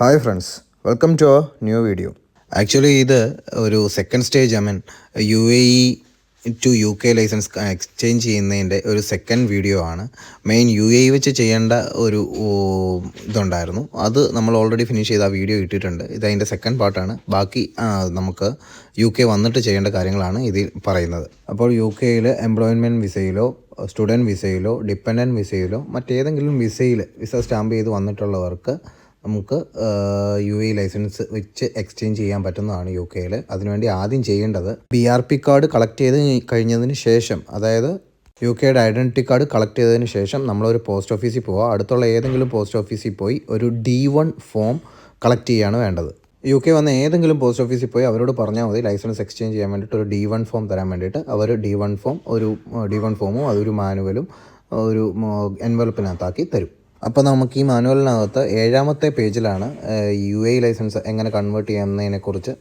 Hi friends, welcome to our new video. Actually ഇത് ഒരു second stage, UAE to UK licence exchange ചെയ്യുന്നതിൻ്റെ ഒരു second video ആണ്. Main UAE വെച്ച് ചെയ്യേണ്ട ഒരു ഇതുണ്ടായിരുന്നു, അത് നമ്മൾ ഓൾറെഡി ഫിനിഷ് ചെയ്ത് ആ വീഡിയോ ഇട്ടിട്ടുണ്ട്. ഇതതിൻ്റെ സെക്കൻഡ് പാർട്ടാണ്. ബാക്കി നമുക്ക് UK വന്നിട്ട് ചെയ്യേണ്ട കാര്യങ്ങളാണ് ഇതിൽ പറയുന്നത്. അപ്പോൾ UKയിൽ എംപ്ലോയ്മെൻറ്റ് വിസയിലോ സ്റ്റുഡൻറ്റ് വിസയിലോ ഡിപ്പെൻഡൻറ്റ് വിസയിലോ മറ്റേതെങ്കിലും വിസ സ്റ്റാമ്പ് ചെയ്ത് വന്നിട്ടുള്ളവർക്ക് നമുക്ക് UAE ലൈസൻസ് വെച്ച് എക്സ്ചേഞ്ച് ചെയ്യാൻ പറ്റുന്നതാണ് UKയിൽ. അതിനുവേണ്ടി ആദ്യം ചെയ്യേണ്ടത് BRP കാർഡ് കളക്ട് ചെയ്ത് കഴിഞ്ഞതിന് ശേഷം, അതായത് UKയുടെ ഐഡൻറ്റിറ്റി കാർഡ് കളക്ട് ചെയ്തതിന് ശേഷം നമ്മളൊരു പോസ്റ്റ് ഓഫീസിൽ പോവുക. അടുത്തുള്ള ഏതെങ്കിലും പോസ്റ്റ് ഓഫീസിൽ പോയി ഒരു D1 ഫോം കളക്ട് ചെയ്യുകയാണ് വേണ്ടത്. UK വന്ന ഏതെങ്കിലും പോസ്റ്റ് ഓഫീസിൽ പോയി അവരോട് പറഞ്ഞാൽ മതി ലൈസൻസ് എക്സ്ചേഞ്ച് ചെയ്യാൻ വേണ്ടിയിട്ട് ഒരു D1 ഫോം തരാൻ വേണ്ടിയിട്ട്. അവർ D1 ഫോമും അതൊരു മാനുവലും ഒരു എൻവലപ്പിനകത്താക്കി തരും. അപ്പോൾ നമുക്ക് ഈ മാനുവലിനകത്ത് 7ാമത്തെ പേജിലാണ് UAE ലൈസൻസ് എങ്ങനെ കൺവേർട്ട് ചെയ്യുന്നതിനെക്കുറിച്ച്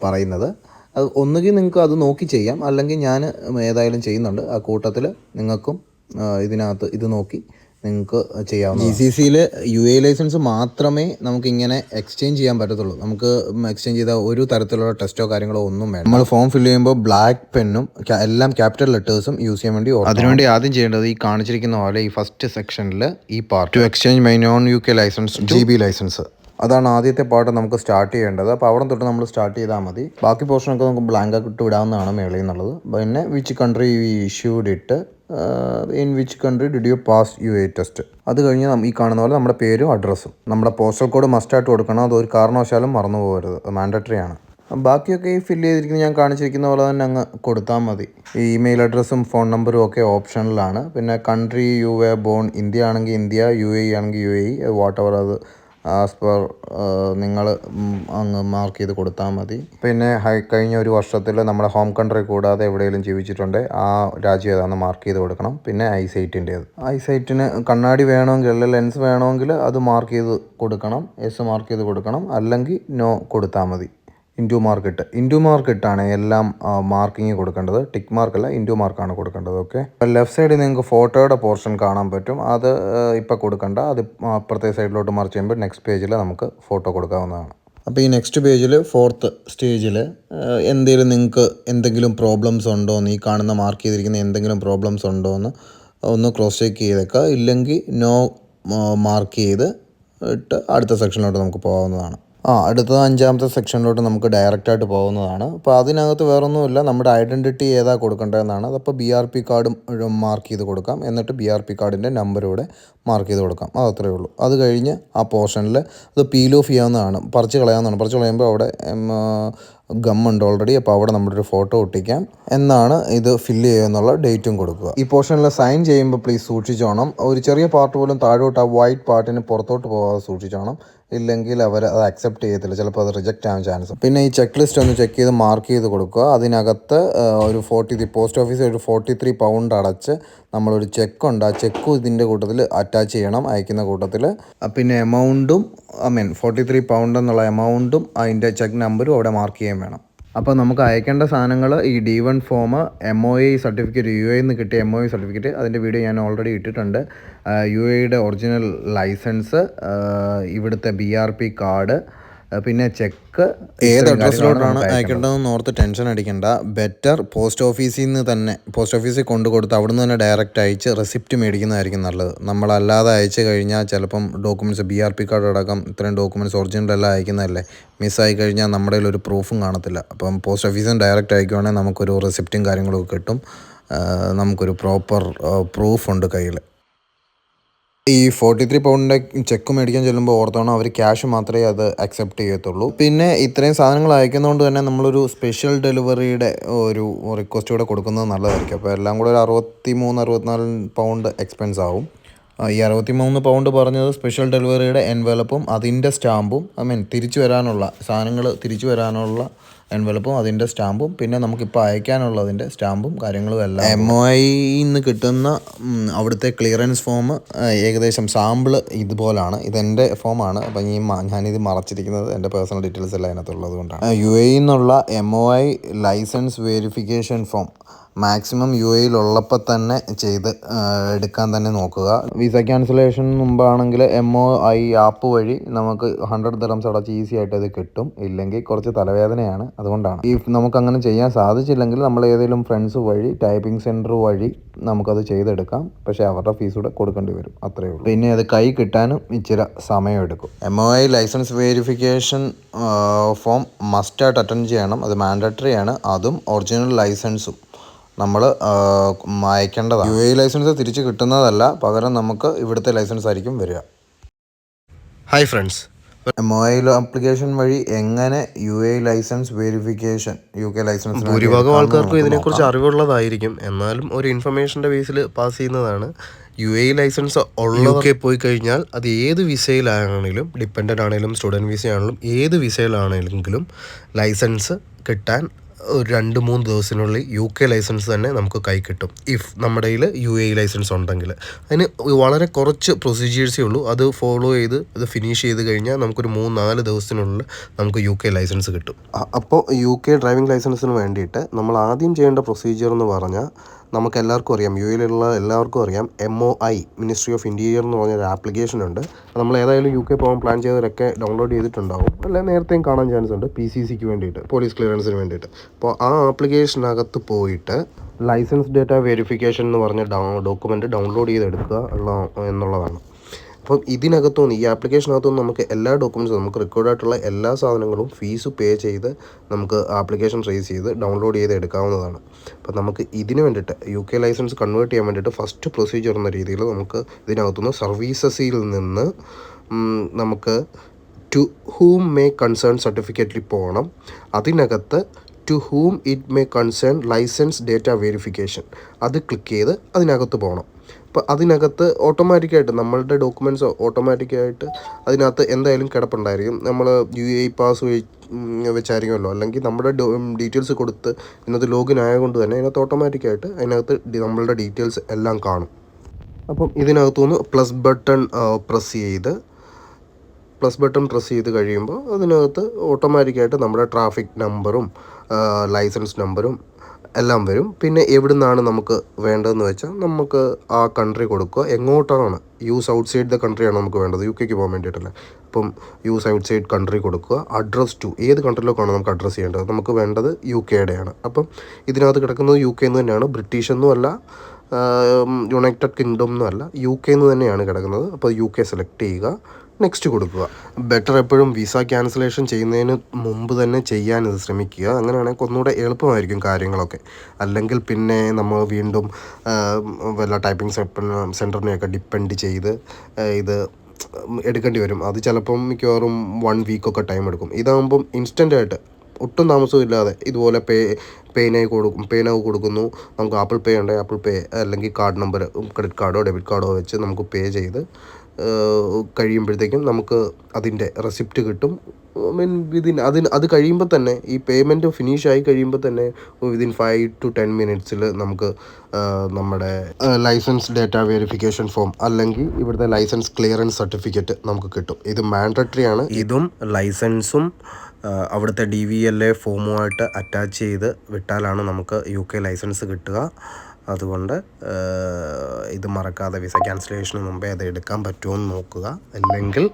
പറയുന്നത്. അത് ഒന്നുകിൽ നിങ്ങൾക്ക് അത് നോക്കി ചെയ്യാം, അല്ലെങ്കിൽ ഞാൻ ഏതായാലും ചെയ്യുന്നുണ്ട്. ആ കൂട്ടത്തിൽ നിങ്ങൾക്കും ഇതിനകത്ത് ഇത് നോക്കി നിങ്ങൾക്ക് ചെയ്യാവുന്ന. GCCയിൽ UAE ലൈസൻസ് മാത്രമേ നമുക്കിങ്ങനെ എക്സ്ചേഞ്ച് ചെയ്യാൻ പറ്റത്തുള്ളൂ. നമുക്ക് എക്സ്ചേഞ്ച് ചെയ്താൽ ഒരു തരത്തിലുള്ള ടെസ്റ്റോ കാര്യങ്ങളോ ഒന്നും വേണം. നമ്മൾ ഫോം ഫില്ല് ചെയ്യുമ്പോൾ ബ്ലാക്ക് പെന്നും എല്ലാം ക്യാപിറ്റൽ ലെറ്റേഴ്സും യൂസ് ചെയ്യാൻ വേണ്ടി. അതിനുവേണ്ടി ആദ്യം ചെയ്യേണ്ടത് ഈ കാണിച്ചിരിക്കുന്ന പോലെ ഈ ഫസ്റ്റ് സെക്ഷനിൽ ഈ part two exchange my non UK licence GB licence, അതാണ് ആദ്യത്തെ പാർട്ട് നമുക്ക് സ്റ്റാർട്ട് ചെയ്യേണ്ടത്. അപ്പോൾ അവിടെ തൊട്ട് നമ്മൾ സ്റ്റാർട്ട് ചെയ്താൽ മതി. ബാക്കി പോർഷനൊക്കെ നമുക്ക് ബ്ലാങ്ക് ഇട്ട് വിടാവുന്നതാണ് മേളിൽ നിന്നുള്ളത്. പിന്നെ വിച്ച് കൺട്രി യു ഇഷ്യൂഡ് ഇട്ട്, in which country did you pass UAE test. അത് കഴിഞ്ഞ് ഈ കാണുന്ന പോലെ നമ്മുടെ പേരും അഡ്രസ്സും നമ്മുടെ പോസ്റ്റൽ കോഡ് മസ്റ്റായിട്ട് കൊടുക്കണം. അതൊരു കാരണവശാലും മറന്നു പോകരുത്, മാൻഡറ്ററി ആണ്. ബാക്കിയൊക്കെ ഈ ഫില്ല് ചെയ്തിരിക്കുന്ന ഞാൻ കാണിച്ചിരിക്കുന്ന പോലെ തന്നെ അങ്ങ് കൊടുത്താൽ മതി. ഈ ഇമെയിൽ അഡ്രസ്സും ഫോൺ നമ്പറും ഒക്കെ ഓപ്ഷണലാണ്. പിന്നെ country you were born, India ആണെങ്കിൽ ഇന്ത്യ, UAE ആണെങ്കിൽ UAE, വാട്ട് എവർ അത് ആസ് പെർ നിങ്ങൾ അങ്ങ് മാർക്ക് ചെയ്ത് കൊടുത്താൽ മതി. പിന്നെ കഴിഞ്ഞ ഒരു വർഷത്തിൽ നമ്മുടെ ഹോം കൺട്രി കൂടാതെ എവിടെയെങ്കിലും ജീവിച്ചിട്ടുണ്ടെങ്കിൽ ആ രാജ്യം ഏതാണെന്ന് മാർക്ക് ചെയ്ത് കൊടുക്കണം. പിന്നെ ഐസൈറ്റിൻ്റേത്, ഐസൈറ്റിന് കണ്ണാടി വേണമെങ്കിൽ അല്ലെങ്കിൽ ലെൻസ് വേണമെങ്കിൽ അത് മാർക്ക് ചെയ്ത് കൊടുക്കണം, എസ് മാർക്ക് ചെയ്ത് കൊടുക്കണം, അല്ലെങ്കിൽ നോ കൊടുത്താൽ മതി. ഇൻറ്റു മാർക്കിട്ടാണ് എല്ലാം മാർക്കിങ് കൊടുക്കേണ്ടത്. ടിക്ക് മാർക്കല്ല, ഇൻറ്റു മാർക്കാണ് കൊടുക്കേണ്ടത്. ഓക്കെ. ലെഫ്റ്റ് സൈഡിൽ നിങ്ങൾക്ക് ഫോട്ടോയുടെ പോർഷൻ കാണാൻ പറ്റും. അത് ഇപ്പോൾ കൊടുക്കണ്ട, അത് അപ്പുറത്തെ സൈഡിലോട്ട് മറിച്ച് ചെയ്യുമ്പോൾ നെക്സ്റ്റ് പേജിൽ നമുക്ക് ഫോട്ടോ കൊടുക്കാവുന്നതാണ്. അപ്പോൾ ഈ നെക്സ്റ്റ് പേജിൽ 4th സ്റ്റേജിൽ നിങ്ങൾക്ക് എന്തെങ്കിലും പ്രോബ്ലംസ് ഉണ്ടോ എന്ന്, ഈ കാണുന്ന മാർക്ക് ചെയ്തിരിക്കുന്ന എന്തെങ്കിലും പ്രോബ്ലംസ് ഉണ്ടോ എന്ന് ഒന്ന് ക്രോസ് ചെക്ക് ചെയ്തേക്കുക. ഇല്ലെങ്കിൽ നോ മാർക്ക് ചെയ്ത് ഇട്ട് അടുത്ത സെക്ഷനിലോട്ട് നമുക്ക് പോകാവുന്നതാണ്. അടുത്തത് 5ാമത്തെ സെക്ഷനിലോട്ട് നമുക്ക് ഡയറക്റ്റായിട്ട് പോകുന്നതാണ്. അപ്പോൾ അതിനകത്ത് വേറൊന്നുമില്ല, നമ്മുടെ ഐഡൻറ്റിറ്റി ഏതാ കൊടുക്കേണ്ടതെന്നാണ്. അതപ്പോൾ BRP കാർഡും മാർക്ക് ചെയ്ത് കൊടുക്കാം. എന്നിട്ട് BRP കാർഡിൻ്റെ നമ്പറൂടെ മാർക്ക് ചെയ്ത് കൊടുക്കാം. അതത്രയേ ഉള്ളൂ. അത് കഴിഞ്ഞ് ആ പോർഷനിൽ അത് പീൽ ഓഫ് ചെയ്യാവുന്നതാണ്, പറിച്ച് കളയാവുന്നതാണ്. പറിച്ച് കളയുമ്പോൾ അവിടെ ഗമ്മുണ്ട് ഓൾറെഡി. അപ്പോൾ അവിടെ നമ്മുടെ ഒരു ഫോട്ടോ ഒട്ടിക്കാം എന്നാണ്. ഇത് ഫില്ല് ചെയ്യുന്നുള്ള ഡേറ്റും കൊടുക്കുക. ഈ പോർഷനിൽ സൈൻ ചെയ്യുമ്പോൾ പ്ലീസ് സൂക്ഷിച്ചോണം. ഒരു ചെറിയ പാർട്ട് പോലും താഴോട്ട് ആ വൈറ്റ് പാർട്ടിന് പുറത്തോട്ട് പോകാതെ സൂക്ഷിച്ചോണം. ഇല്ലെങ്കിൽ അവർ അത് അക്സെപ്റ്റ് ചെയ്യത്തില്ല, ചിലപ്പോൾ അത് റിജക്റ്റ് ആവാൻ ചാൻസ്. പിന്നെ ഈ ചെക്ക് ലിസ്റ്റ് ഒന്ന് ചെക്ക് ചെയ്ത് മാർക്ക് ചെയ്ത് കൊടുക്കുക. അതിനകത്ത് ഒരു പോസ്റ്റ് ഓഫീസിൽ ഒരു 43 പൗണ്ട് അടച്ച് നമ്മളൊരു ചെക്കുണ്ട്, ആ ചെക്കും ഇതിൻ്റെ കൂട്ടത്തിൽ അറ്റാച്ച് ചെയ്യണം, അയക്കുന്ന കൂട്ടത്തിൽ. പിന്നെ എമൗണ്ടും 43 പൗണ്ട് എന്നുള്ള എമൗണ്ടും അതിൻ്റെ ചെക്ക് നമ്പറും അവിടെ മാർക്ക് ചെയ്യാൻ വേണം. അപ്പോൾ നമുക്ക് അയക്കേണ്ട സാധനങ്ങൾ ഈ D1 form, MOE certificate, UAE നിന്ന് കിട്ടിയ MOE സർട്ടിഫിക്കറ്റ്, അതിൻ്റെ വീഡിയോ ഞാൻ ഓൾറെഡി ഇട്ടിട്ടുണ്ട്. UAEയുടെ ഒറിജിനൽ ലൈസൻസ്, ഇവിടുത്തെ BRP കാർഡ്, പിന്നെ ചെക്ക്. ഏത് അഡ്രസ്സിലോട്ടാണ് അയക്കേണ്ടതെന്ന് ഓർത്ത് ടെൻഷൻ അടിക്കേണ്ട. ബെറ്റർ പോസ്റ്റ് ഓഫീസിൽ കൊണ്ടു കൊടുത്ത് അവിടെ നിന്ന് തന്നെ ഡയറക്റ്റ് അയച്ച് റെസിപ്റ്റ് മേടിക്കുന്നതായിരിക്കും നല്ലത്. നമ്മളല്ലാതെ അയച്ചു കഴിഞ്ഞാൽ ചിലപ്പം ഡോക്യുമെൻറ്റ്സ്, BRP കാർഡ് അടക്കം ഇത്രയും ഡോക്യുമെൻറ്റ്സ് ഒറിജിനലെല്ലാം അയക്കുന്നതല്ലേ, മിസ്സായി കഴിഞ്ഞാൽ നമ്മുടെ കയ്യിൽ ഒരു പ്രൂഫും കാണത്തില്ല. അപ്പം പോസ്റ്റ് ഓഫീസിൽ നിന്ന് ഡയറക്റ്റ് അയക്കുവാണെങ്കിൽ നമുക്കൊരു റെസിപ്റ്റും കാര്യങ്ങളൊക്കെ കിട്ടും, നമുക്കൊരു പ്രോപ്പർ പ്രൂഫുണ്ട് കയ്യിൽ. ഈ 43 പൗണ്ടിൻ്റെ ചെക്ക് മേടിക്കാൻ ചെല്ലുമ്പോൾ ഓർത്തോണം, അവർ ക്യാഷ് മാത്രമേ അത് അക്സെപ്റ്റ് ചെയ്യത്തുള്ളൂ. പിന്നെ ഇത്രയും സാധനങ്ങൾ അയക്കുന്നതുകൊണ്ട് തന്നെ നമ്മളൊരു സ്പെഷ്യൽ ഡെലിവറിയുടെ ഒരു റിക്വസ്റ്റ് കൂടെ കൊടുക്കുന്നത് നല്ലതായിരിക്കും. അപ്പോൾ എല്ലാം കൂടെ ഒരു 63-64 പൗണ്ട് എക്സ്പെൻസ് ആവും. ഈ 63 പൗണ്ട് പറഞ്ഞത് സ്പെഷ്യൽ ഡെലിവറിയുടെ എൻവലപ്പും അതിൻ്റെ സ്റ്റാമ്പും, തിരിച്ചു വരാനുള്ള സാധനങ്ങൾ തിരിച്ചു വരാനുള്ള എൻവലപ്പും അതിൻ്റെ സ്റ്റാമ്പും പിന്നെ നമുക്കിപ്പോൾ അയക്കാനുള്ളതിൻ്റെ സ്റ്റാമ്പും കാര്യങ്ങളും എല്ലാം MOIന്ന് കിട്ടുന്ന അവിടുത്തെ ക്ലിയറൻസ് ഫോം ഏകദേശം സാമ്പിൾ ഇതുപോലാണ്. ഇതെൻ്റെ ഫോമാണ്. അപ്പം ഞാനിത് മറച്ചിരിക്കുന്നത് എൻ്റെ പേഴ്സണൽ ഡീറ്റെയിൽസ് എല്ലാം അതിനകത്തുള്ളത് കൊണ്ടാണ്. UAE നിന്നുള്ള MOI licence verification form maximum UAEയിലുള്ളപ്പോൾ തന്നെ ചെയ്ത് എടുക്കാൻ തന്നെ നോക്കുക. വിസ ക്യാൻസലേഷൻ മുമ്പാണെങ്കിൽ MOI ആപ്പ് വഴി നമുക്ക് 100 ദിർഹംസ് അടച്ച് ഈസി ആയിട്ട് അത് കിട്ടും. ഇല്ലെങ്കിൽ കുറച്ച് തലവേദനയാണ്. അതുകൊണ്ടാണ് നമുക്കങ്ങനെ ചെയ്യാൻ സാധിച്ചില്ലെങ്കിൽ നമ്മൾ ഏതെങ്കിലും ഫ്രണ്ട്സ് വഴി ടൈപ്പിംഗ് സെൻറ്റർ വഴി നമുക്കത് ചെയ്തെടുക്കാം. പക്ഷേ അവരുടെ ഫീസ് കൂടെ കൊടുക്കേണ്ടി വരും, അത്രയേ ഉള്ളൂ. പിന്നെ അത് കൈ കിട്ടാനും ഇച്ചിരി സമയമെടുക്കും. MOI ലൈസൻസ് വെരിഫിക്കേഷൻ ഫോം മസ്റ്റായിട്ട് അറ്റൻഡ് ചെയ്യണം. അത് മാൻഡറ്ററി ആണ്. അതും ഒറിജിനൽ ലൈസൻസും നമ്മൾ അയക്കേണ്ടതാണ്. UAE ലൈസൻസ് തിരിച്ച് കിട്ടുന്നതല്ല, പകരം നമുക്ക് ഇവിടുത്തെ ലൈസൻസ് ആയിരിക്കും വരിക. ഹായ് ഫ്രണ്ട്സ്, MOI ആപ്ലിക്കേഷൻ വഴി എങ്ങനെ UAE licence verification UK licence ഭൂരിഭാഗം ആൾക്കാർക്കും ഇതിനെക്കുറിച്ച് അറിവുള്ളതായിരിക്കും. എന്നാലും ഒരു ഇൻഫർമേഷൻ്റെ ബേസിൽ പാസ് ചെയ്യുന്നതാണ്. UAE ലൈസൻസ് ഉള്ള UK പോയി കഴിഞ്ഞാൽ അത് ഏത് വിസയിലാണെങ്കിലും, ഡിപ്പെൻഡൻ്റ് ആണെങ്കിലും സ്റ്റുഡൻറ്റ് വിസ ആണെങ്കിലും ഏത് വിസയിലാണെങ്കിലും ലൈസൻസ് കിട്ടാൻ ഒരു 2-3 ദിവസത്തിനുള്ളിൽ UK ലൈസൻസ് തന്നെ നമുക്ക് കൈ കിട്ടും. ഇഫ് നമ്മുടെ കയ്യിൽ UAE ലൈസൻസ് ഉണ്ടെങ്കിൽ അതിന് വളരെ കുറച്ച് പ്രൊസീജിയേഴ്സേ ഉള്ളൂ. അത് ഫോളോ ചെയ്ത് അത് ഫിനിഷ് ചെയ്ത് കഴിഞ്ഞാൽ നമുക്കൊരു 3-4 ദിവസത്തിനുള്ളിൽ നമുക്ക് UK ലൈസൻസ് കിട്ടും. അപ്പോൾ UK ഡ്രൈവിംഗ് ലൈസൻസിന് വേണ്ടിയിട്ട് നമ്മൾ ആദ്യം ചെയ്യേണ്ട പ്രൊസീജിയർ എന്ന് പറഞ്ഞാൽ നമുക്ക് എല്ലാവർക്കും അറിയാം, UAEയിലുള്ള എല്ലാവർക്കും അറിയാം, MOI മിനിസ്ട്രി ഓഫ് ഇൻറ്റീരിയർ എന്ന് പറഞ്ഞൊരു ആപ്ലിക്കേഷൻ ഉണ്ട്. നമ്മൾ ഏതായാലും UK പോകാൻ പ്ലാൻ ചെയ്തവരൊക്കെ ഡൗൺലോഡ് ചെയ്തിട്ടുണ്ടാവും, അല്ലെ നേരത്തെയും കാണാൻ ചാൻസ് ഉണ്ട്. PCCക്ക് വേണ്ടിയിട്ട്, പോലീസ് ക്ലിയറൻസിന് വേണ്ടിയിട്ട്. അപ്പോൾ ആ ആപ്ലിക്കേഷനകത്ത് പോയിട്ട് ലൈസൻസ് ഡേറ്റ വെരിഫിക്കേഷൻ എന്ന് പറഞ്ഞ ഡോക്യുമെൻ്റ് ഡൗൺലോഡ് ചെയ്തെടുക്കുക എന്നുള്ളതാണ്. അപ്പം ഇതിനകത്തുനിന്ന്, ഈ ആപ്ലിക്കേഷനകത്തുനിന്ന് നമുക്ക് എല്ലാ ഡോക്യുമെൻറ്റ്സും, നമുക്ക് റെക്കോർഡായിട്ടുള്ള എല്ലാ സാധനങ്ങളും ഫീസ് പേ ചെയ്ത് നമുക്ക് ആപ്ലിക്കേഷൻ റേസ് ചെയ്ത് ഡൗൺലോഡ് ചെയ്ത് എടുക്കാവുന്നതാണ്. അപ്പം നമുക്ക് ഇതിന് വേണ്ടിയിട്ട് UK ലൈസൻസ് കൺവേർട്ട് ചെയ്യാൻ വേണ്ടിയിട്ട് ഫസ്റ്റ് പ്രൊസീജിയർ എന്ന രീതിയിൽ നമുക്ക് ഇതിനകത്തുനിന്ന് സർവീസസിൽ നിന്ന് നമുക്ക് ടു ഹൂം മേ കൺസേൺ സർട്ടിഫിക്കറ്റിൽ പോകണം. അതിനകത്ത് to whom it may concern licence data verification അത് ക്ലിക്ക് ചെയ്ത് അതിനകത്ത് പോകണം. അപ്പോൾ അതിനകത്ത് ഓട്ടോമാറ്റിക്കായിട്ട് നമ്മളുടെ ഡോക്യുമെൻറ്റ്സ് ഓട്ടോമാറ്റിക്കായിട്ട് അതിനകത്ത് എന്തായാലും കിടപ്പുണ്ടായിരിക്കും. നമ്മൾ UAE പാസ് വെച്ചായിരിക്കുമല്ലോ, അല്ലെങ്കിൽ നമ്മുടെ ഡീറ്റെയിൽസ് കൊടുത്ത് ഇതിനകത്ത് ലോഗിൻ ആയതുകൊണ്ട് തന്നെ അതിനകത്ത് ഓട്ടോമാറ്റിക്കായിട്ട് അതിനകത്ത് നമ്മളുടെ ഡീറ്റെയിൽസ് എല്ലാം കാണും. അപ്പം ഇതിനകത്തുനിന്ന് പ്ലസ് ബട്ടൺ പ്രസ് ചെയ്ത് കഴിയുമ്പോൾ അതിനകത്ത് ഓട്ടോമാറ്റിക്കായിട്ട് നമ്മുടെ ട്രാഫിക് നമ്പറും ലൈസൻസ് നമ്പറും എല്ലാം വരും. പിന്നെ എവിടെ നിന്നാണ് നമുക്ക് വേണ്ടതെന്ന് വെച്ചാൽ നമുക്ക് ആ കൺട്രി കൊടുക്കുക. എങ്ങോട്ടാണ്, യൂസ് ഔട്ട്സൈഡ് ദ കൺട്രിയാണ് നമുക്ക് വേണ്ടത്, UKക്ക് പോകാൻ വേണ്ടിയിട്ടല്ലേ. അപ്പം യൂസ് ഔട്ട്സൈഡ് കൺട്രി കൊടുക്കുക. അഡ്രസ് ടു ഏത് കൺട്രിയിലേക്കാണ് നമുക്ക് അഡ്രസ്സ് ചെയ്യേണ്ടത്, നമുക്ക് വേണ്ടത് UKയുടെയാണ്. അപ്പം ഇതിനകത്ത് കിടക്കുന്നത് UK എന്ന് തന്നെയാണ്, ബ്രിട്ടീഷ് ഒന്നും അല്ല, യുണൈറ്റഡ് കിങ്ഡം ഒന്നും അല്ല, UK എന്ന് തന്നെയാണ് കിടക്കുന്നത്. അപ്പോൾ UK സെലക്ട് ചെയ്യുക, നെക്സ്റ്റ് കൊടുക്കുക. ബെറ്റർ എപ്പോഴും വിസ ക്യാൻസലേഷൻ ചെയ്യുന്നതിന് മുമ്പ് തന്നെ ചെയ്യാൻ ഇത് ശ്രമിക്കുക. അങ്ങനെയാണെങ്കിൽ ഒന്നുകൂടെ എളുപ്പമായിരിക്കും കാര്യങ്ങളൊക്കെ. അല്ലെങ്കിൽ പിന്നെ നമ്മൾ വീണ്ടും വല്ല ടൈപ്പിംഗ് സെൻറ്ററിനെയൊക്കെ ഡിപ്പെൻഡ് ചെയ്ത് ഇത് എടുക്കേണ്ടി വരും. അത് ചിലപ്പം മിക്കവാറും 1 വീക്കൊക്കെ ടൈം എടുക്കും. ഇതാകുമ്പം ഇൻസ്റ്റൻ്റായിട്ട് ഒട്ടും താമസമില്ലാതെ ഇതുപോലെ പേനായി കൊടുക്കുന്നു. നമുക്ക് ആപ്പിൾ പേ ഉണ്ടെങ്കിൽ ആപ്പിൾ പേ, അല്ലെങ്കിൽ കാർഡ് നമ്പർ, ക്രെഡിറ്റ് കാർഡോ ഡെബിറ്റ് കാർഡോ വെച്ച് നമുക്ക് പേ ചെയ്ത് കഴിയുമ്പോഴത്തേക്കും നമുക്ക് അതിൻ്റെ റെസിപ്റ്റ് കിട്ടും. അത് കഴിയുമ്പോൾ തന്നെ, ഈ പേയ്മെൻറ്റ് ഫിനിഷ് ആയി കഴിയുമ്പോൾ തന്നെ വിതിൻ 5 to 10 മിനിറ്റ്സിൽ നമുക്ക് നമ്മുടെ ലൈസൻസ് ഡേറ്റ വെരിഫിക്കേഷൻ ഫോം അല്ലെങ്കിൽ ഇവിടുത്തെ ലൈസൻസ് ക്ലിയറൻസ് സർട്ടിഫിക്കറ്റ് നമുക്ക് കിട്ടും. ഇത് മാൻഡറ്ററി ആണ്. ഇതും ലൈസൻസും അവിടുത്തെ DVLA ഫോമുമായിട്ട് അറ്റാച്ച് ചെയ്ത് വിട്ടാലാണ് നമുക്ക് UK ലൈസൻസ് കിട്ടുക. അതുകൊണ്ട് ഇത് മറക്കാതെ വിസ ക്യാൻസലേഷന് മുമ്പേ അത് എടുക്കാൻ പറ്റുമോ എന്ന് നോക്കുക. അല്ലെങ്കിൽ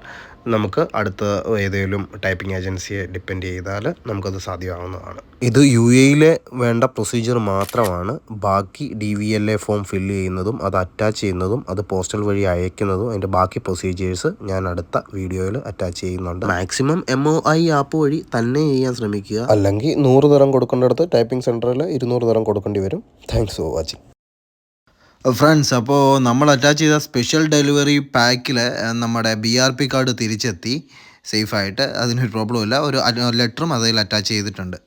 നമുക്ക് അടുത്ത ഏതെങ്കിലും ടൈപ്പിംഗ് ഏജൻസിയെ ഡിപ്പെൻഡ് ചെയ്താൽ നമുക്കത് സാധ്യമാവുന്നതാണ്. ഇത് UAEയിലെ വേണ്ട പ്രൊസീജിയർ മാത്രമാണ്. ബാക്കി DVLA ഫോം ഫില്ല് ചെയ്യുന്നതും അത് അറ്റാച്ച് ചെയ്യുന്നതും അത് പോസ്റ്റൽ വഴി അയക്കുന്നതും അതിൻ്റെ ബാക്കി പ്രൊസീജിയേഴ്സ് ഞാൻ അടുത്ത വീഡിയോയിൽ അറ്റാച്ച് ചെയ്യുന്നുണ്ട്. മാക്സിമം MOI ആപ്പ് വഴി തന്നെ ചെയ്യാൻ ശ്രമിക്കുക. അല്ലെങ്കിൽ 100 ദിർഹം കൊടുക്കേണ്ടടുത്ത് ടൈപ്പിംഗ് സെൻറ്ററിൽ 200 ദിർഹം കൊടുക്കേണ്ടി വരും. Thanks for watching. ഫ്രണ്ട്സ്, അപ്പോൾ നമ്മൾ അറ്റാച്ച് ചെയ്ത സ്പെഷ്യൽ ഡെലിവറി പാക്കിൽ നമ്മുടെ BRP കാർഡ് തിരിച്ചെത്തി സേഫായിട്ട്. അതിനൊരു പ്രോബ്ലം ഇല്ല. ഒരു ലെറ്ററും അതിൽ അറ്റാച്ച് ചെയ്തിട്ടുണ്ട്.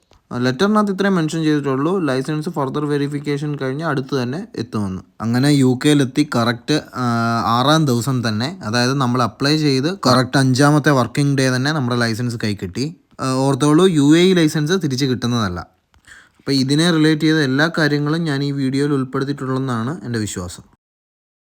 ലെറ്ററിനകത്ത് ഇത്രയും മെൻഷൻ ചെയ്തിട്ടുള്ളൂ, ലൈസൻസ് ഫർദർ വെരിഫിക്കേഷൻ കഴിഞ്ഞ് അടുത്ത് തന്നെ എത്തുമെന്ന്. അങ്ങനെ UKയിലെത്തി കറക്റ്റ് 6-ാം ദിവസം തന്നെ, അതായത് നമ്മൾ അപ്ലൈ ചെയ്ത് കറക്റ്റ് 5-ാമത്തെ വർക്കിംഗ് ഡേ തന്നെ നമ്മുടെ ലൈസൻസ് കൈ കിട്ടി. ഓർത്തോളൂ UAE ലൈസൻസ് തിരിച്ച് കിട്ടുന്നതല്ല. അപ്പോൾ ഇതിനെ റിലേറ്റ് ചെയ്ത എല്ലാ കാര്യങ്ങളും ഞാൻ ഈ വീഡിയോയിൽ ഉൾപ്പെടുത്തിയിട്ടുള്ളതെന്നാണ് എൻ്റെ വിശ്വാസം.